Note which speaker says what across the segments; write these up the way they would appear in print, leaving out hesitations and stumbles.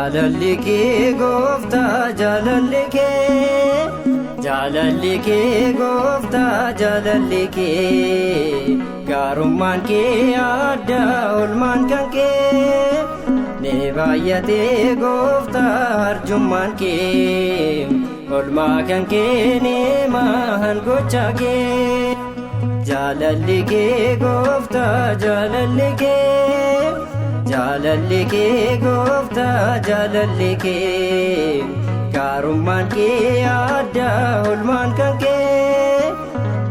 Speaker 1: Jaalalli kee gooftaa jaalalli kee gooftaa jaalalli kee gaarummaan kee addaa oolmaan kan kee ni baay'atee gooftaa arjummaan kee oolmaa kan kee ni mahan gocha kee jaalalli kee gooftaa jaalalli kee gooftaa jaalalli kee gaarummaan kee addaa oolmaan kan kee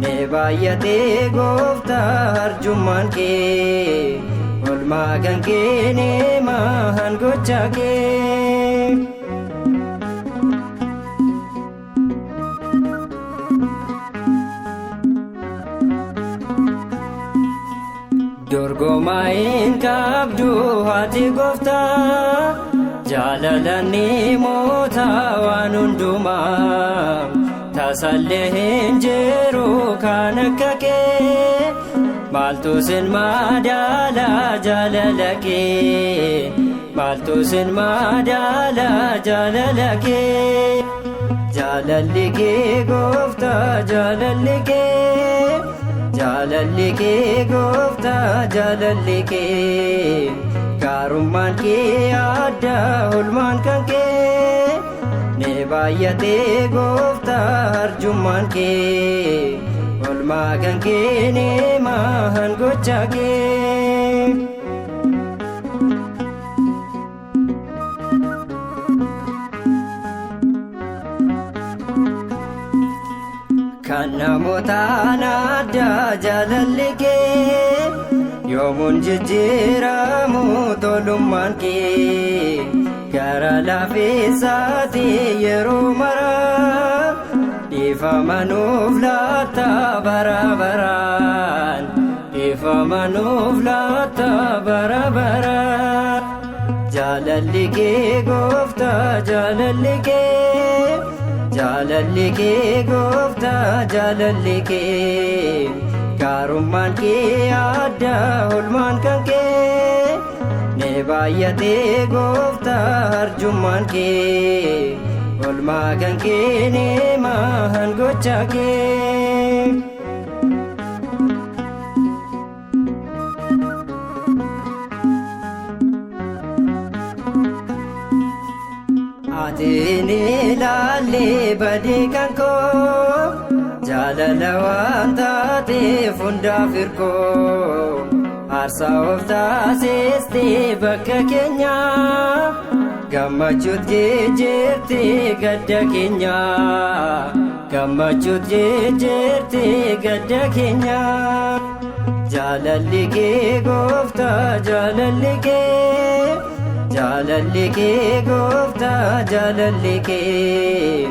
Speaker 1: ni baay'atee gooftaa arjummaan kee oolmaa kan kee ni mahan gocha kee dorgomaa'in qabdu haati gooftaa jaalalanni moota waan hundumaa tasallee hin jiru kan akka kee maaltu sin madaala jaalala kee maaltu sin madaala jaalala kee jaalalli kee gooftaa jaalalli kee gooftaa jaalalli kee gaarummaan kee addaa oolmaan kan kee ni baay'atee gooftaa arjummaan kee oolmaa kan kee ni mahan gocha kee kan namootaan addaa jaalalli kee yoomuun jijjiiramu tolummaan kee gara laafeessaati yeroo maraa dhiifamanuuf laata bara baraan dhiifamanuuf laata bara baraan jaalalli kee gooftaa jaalalli kee gooftaa jaalalli kee gaarummaan kee addaa oolmaan kan kee ni baay'atee gooftaa arjummaan kee oolmaa kan kee ni mahan gocha kee atiin ilaalee badii kan koo jaalala waan taateef hundaaf hirkoo aarsaa of taasistee bakka keenya gammachuut jijjiirtee gadda keenya gammachuut jijjiirtee gadda keenya jaalalli kee gooftaa jaalalli kee gooftaa jaalalli kee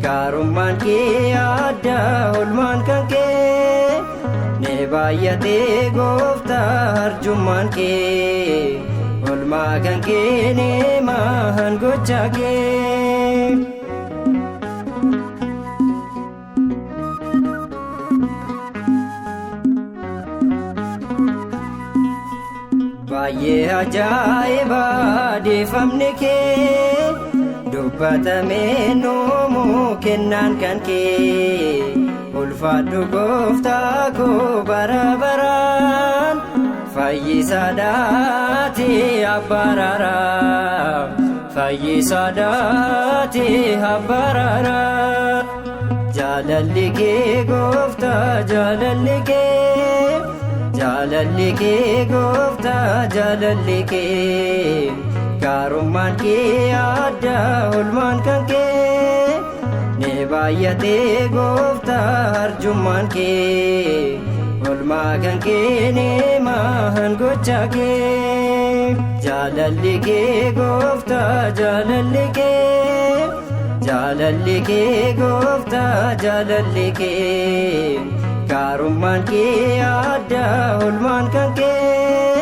Speaker 1: gaarummaan kee addaa oolmaan kan kee ni baay'atee gooftaa arjummaan kee oolmaa kan kee ni mahan gocha kee baay'ee ajaa'ibaa deeffamni kee dubbatamee noomuu kennaan kan kee ulfaadhu gooftaa koo bara baraan fayyisaadhaati abbararaa fayyisaadhaati abbararaa jaalalli kee gooftaa jaalalli kee gooftaa jaalalli kee gaarummaan kee addaa oolmaan kan kee ni baay'atee gooftaa arjummaan kee oolmaa kan kee ni mahan gocha kee jaalalli kee gooftaa jaalalli kee gooftaa jaalalli kee gaarummaan kee addaa oolmaan kan kee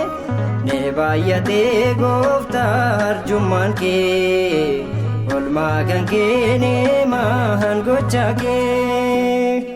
Speaker 1: ni baay'atee gooftaa arjummaan kee oolmaa kan kee ni mahan gocha kee